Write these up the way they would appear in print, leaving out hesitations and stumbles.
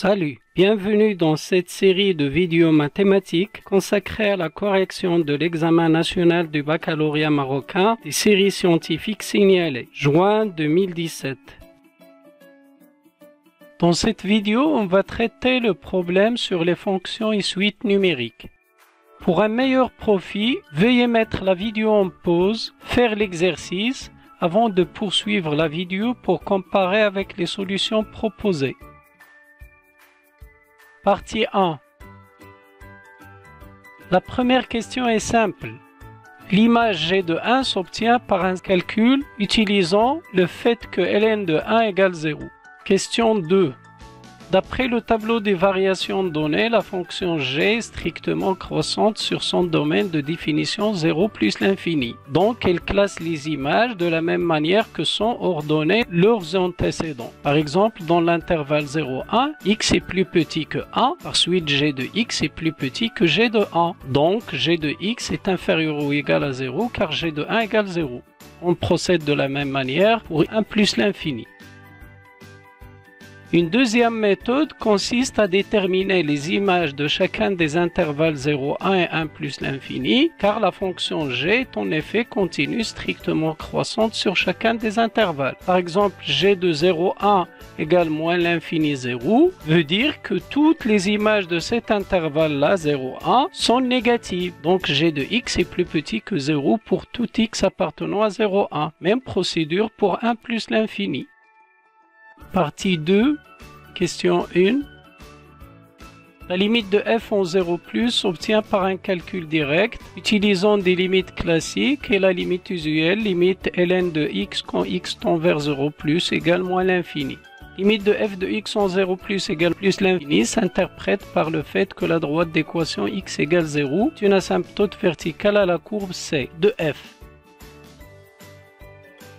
Salut, bienvenue dans cette série de vidéos mathématiques consacrée à la correction de l'examen national du baccalauréat marocain des séries scientifiques signalées, juin 2017. Dans cette vidéo, on va traiter le problème sur les fonctions et suites numériques. Pour un meilleur profit, veuillez mettre la vidéo en pause, faire l'exercice avant de poursuivre la vidéo pour comparer avec les solutions proposées. Partie 1. La première question est simple. L'image G de 1 s'obtient par un calcul utilisant le fait que ln de 1 égale 0. Question 2. D'après le tableau des variations données, la fonction G est strictement croissante sur son domaine de définition 0 plus l'infini. Donc, elle classe les images de la même manière que sont ordonnées leurs antécédents. Par exemple, dans l'intervalle 0,1, x est plus petit que 1, par suite G de x est plus petit que G de 1. Donc, G de x est inférieur ou égal à 0 car G de 1 égale 0. On procède de la même manière pour 1 plus l'infini. Une deuxième méthode consiste à déterminer les images de chacun des intervalles 0, 1 et 1 plus l'infini, car la fonction g est en effet continue strictement croissante sur chacun des intervalles. Par exemple, g de 0, 1 égale moins l'infini 0 veut dire que toutes les images de cet intervalle-là, 0, 1, sont négatives. Donc g de x est plus petit que 0 pour tout x appartenant à 0, 1. Même procédure pour 1 plus l'infini. Partie 2, question 1. La limite de f en 0 plus s'obtient par un calcul direct utilisant des limites classiques et la limite usuelle, limite ln de x quand x tend vers 0 plus égale moins l'infini. Limite de f de x en 0 plus égale plus l'infini s'interprète par le fait que la droite d'équation x égale 0 est une asymptote verticale à la courbe C de f.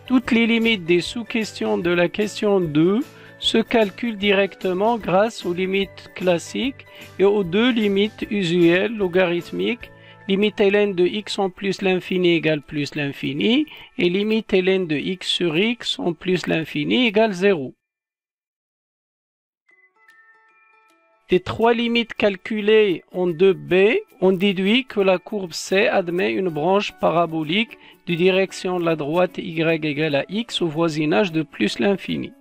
Toutes les limites des sous-questions de la question 2 se calculent directement grâce aux limites classiques et aux deux limites usuelles logarithmiques, limite ln de x en plus l'infini égale plus l'infini et limite ln de x sur x en plus l'infini égale 0. Des trois limites calculées en 2b, on déduit que la courbe C admet une branche parabolique de direction de la droite y égale à x au voisinage de plus l'infini.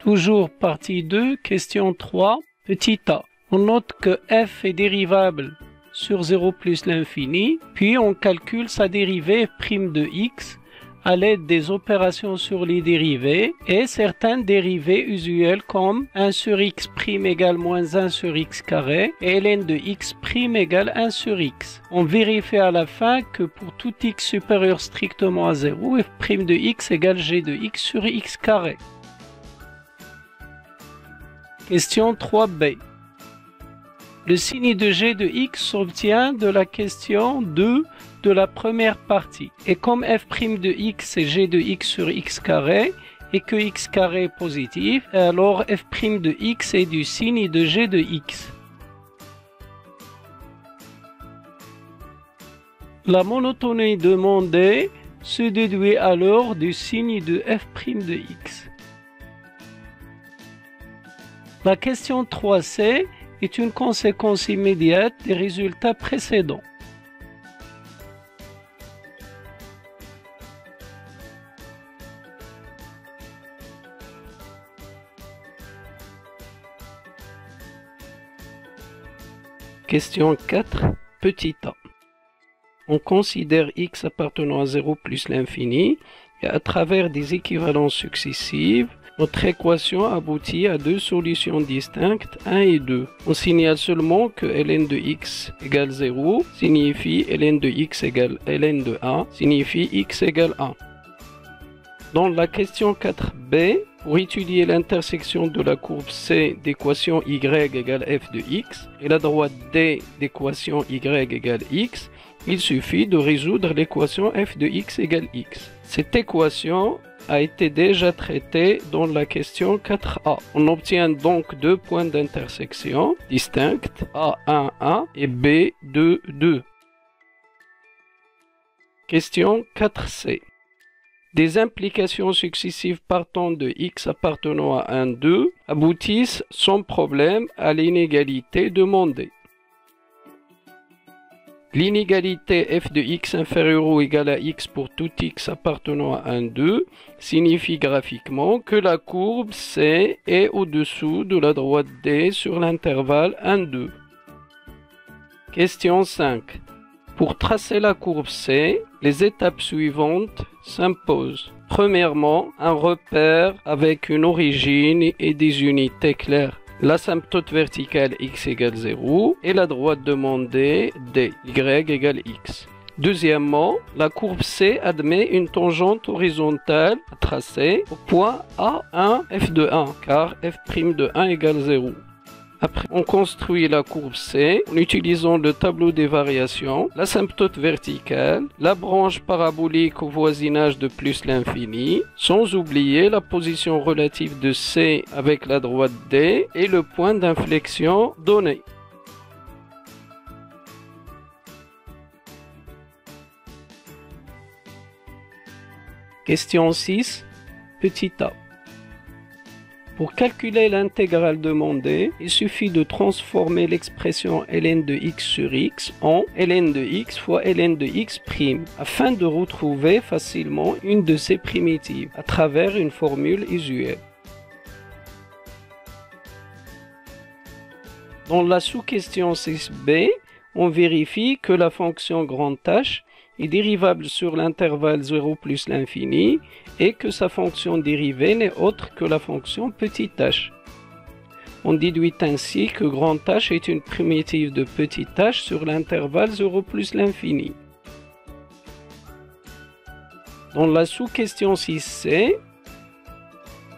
Toujours partie 2, question 3, petit a. On note que f est dérivable sur 0 plus l'infini, puis on calcule sa dérivée f' de x à l'aide des opérations sur les dérivés et certaines dérivées usuelles comme 1 sur x' égale moins 1 sur x carré et ln de x' égale 1 sur x. On vérifie à la fin que pour tout x supérieur strictement à 0, f' de x égale g de x sur x carré. Question 3b. Le signe de g de x s'obtient de la question 2 de la première partie. Et comme f' de x est g de x sur x carré et que x carré est positif, alors f' de x est du signe de g de x. La monotonie demandée se déduit alors du signe de f' de x. La question 3c est une conséquence immédiate des résultats précédents. Question 4, petit a. On considère x appartenant à 0 plus l'infini et à travers des équivalences successives, notre équation aboutit à deux solutions distinctes, 1 et 2. On signale seulement que ln de x égale 0 signifie ln de x égale ln de 1 signifie x égale 1. Dans la question 4b, pour étudier l'intersection de la courbe C d'équation y égale f de x et la droite D d'équation y égale x, il suffit de résoudre l'équation f de x égale x. Cette équation a été déjà traitée dans la question 4a. On obtient donc deux points d'intersection distincts, A1, 1 et B2, 2. Question 4c. Des implications successives partant de x appartenant à 1, 2 aboutissent sans problème à l'inégalité demandée. L'inégalité f de x inférieur ou égal à x pour tout x appartenant à 1, 2 signifie graphiquement que la courbe C est au-dessous de la droite D sur l'intervalle 1, 2. Question 5. Pour tracer la courbe C, les étapes suivantes s'imposent. Premièrement, un repère avec une origine et des unités claires. L'asymptote verticale x égale 0 et la droite demandée d, y égale x. Deuxièmement, la courbe C admet une tangente horizontale à tracer au point A1 f de 1 car f' de 1 égale 0. Après, on construit la courbe C en utilisant le tableau des variations, l'asymptote verticale, la branche parabolique au voisinage de plus l'infini, sans oublier la position relative de C avec la droite D et le point d'inflexion donné. Question 6, petit a. Pour calculer l'intégrale demandée, il suffit de transformer l'expression ln de x sur x en ln de x fois ln de x' afin de retrouver facilement une de ces primitives à travers une formule usuelle. Dans la sous-question 6b, on vérifie que la fonction grand H est dérivable sur l'intervalle 0 plus l'infini et que sa fonction dérivée n'est autre que la fonction petit h. On déduit ainsi que grand H est une primitive de petit h sur l'intervalle 0 plus l'infini. Dans la sous-question 6c,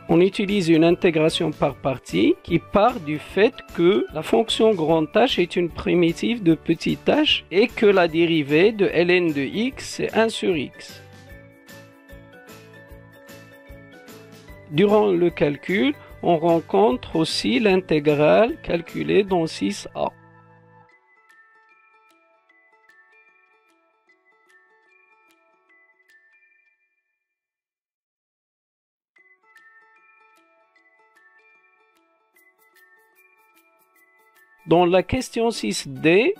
on utilise une intégration par partie qui part du fait que la fonction grand H est une primitive de petit h et que la dérivée de ln de x est 1 sur x. Durant le calcul, on rencontre aussi l'intégrale calculée dans 6a. Dans la question 6d,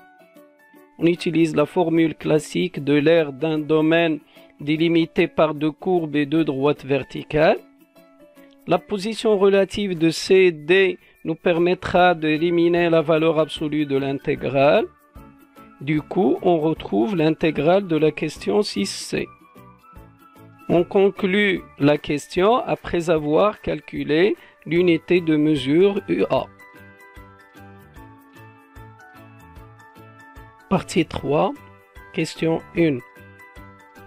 on utilise la formule classique de l'aire d'un domaine délimité par deux courbes et deux droites verticales. La position relative de C et D nous permettra d'éliminer la valeur absolue de l'intégrale. Du coup, on retrouve l'intégrale de la question 6c. On conclut la question après avoir calculé l'unité de mesure UA. Partie 3, question 1.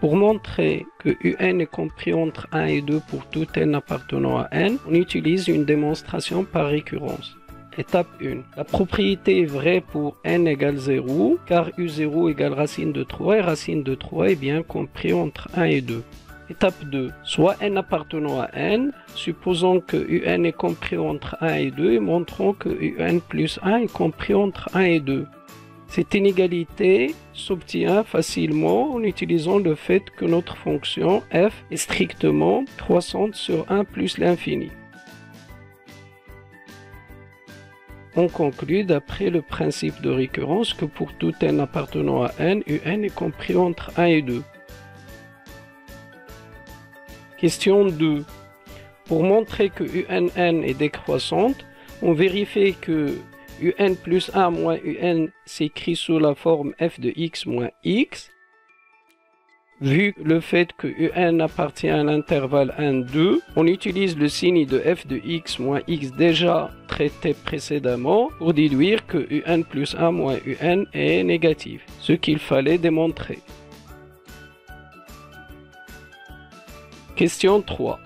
Pour montrer que UN est compris entre 1 et 2 pour tout n appartenant à n, on utilise une démonstration par récurrence. Étape 1. La propriété est vraie pour n égale 0, car U0 égale racine de 3 et racine de 3 est bien compris entre 1 et 2. Étape 2. Soit n appartenant à n, supposons que UN est compris entre 1 et 2 et montrons que UN plus 1 est compris entre 1 et 2. Cette inégalité s'obtient facilement en utilisant le fait que notre fonction f est strictement croissante sur 1 plus l'infini. On conclut d'après le principe de récurrence que pour tout n appartenant à n, UN est compris entre 1 et 2. Question 2. Pour montrer que UNN est décroissante, on vérifie que UN plus 1 moins UN s'écrit sous la forme f de x moins x. Vu le fait que UN appartient à l'intervalle 1, 2, on utilise le signe de f de x moins x déjà traité précédemment pour déduire que UN plus 1 moins UN est négatif, ce qu'il fallait démontrer. Question 3.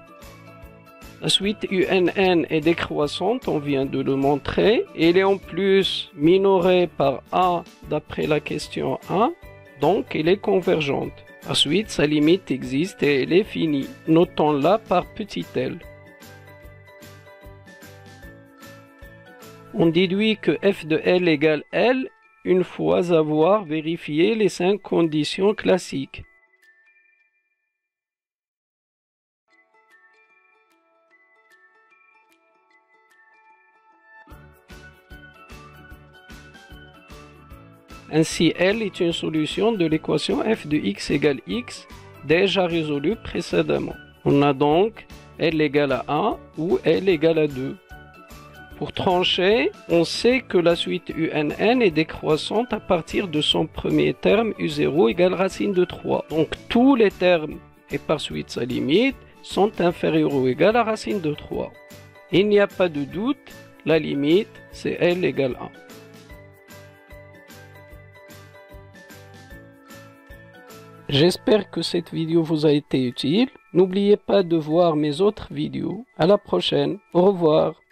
La suite UNN est décroissante, on vient de le montrer, et elle est en plus minorée par A d'après la question 1, donc elle est convergente. Ensuite, sa limite existe et elle est finie. Notons-la par petit l. On déduit que f de L égale L une fois avoir vérifié les 5 conditions classiques. Ainsi, L est une solution de l'équation f de x égale x déjà résolue précédemment. On a donc L égale à 1 ou L égale à 2. Pour trancher, on sait que la suite UNN est décroissante à partir de son premier terme U0 égale racine de 3. Donc tous les termes et par suite sa limite sont inférieurs ou égales à racine de 3. Il n'y a pas de doute, la limite c'est L égale 1. J'espère que cette vidéo vous a été utile. N'oubliez pas de voir mes autres vidéos. À la prochaine. Au revoir.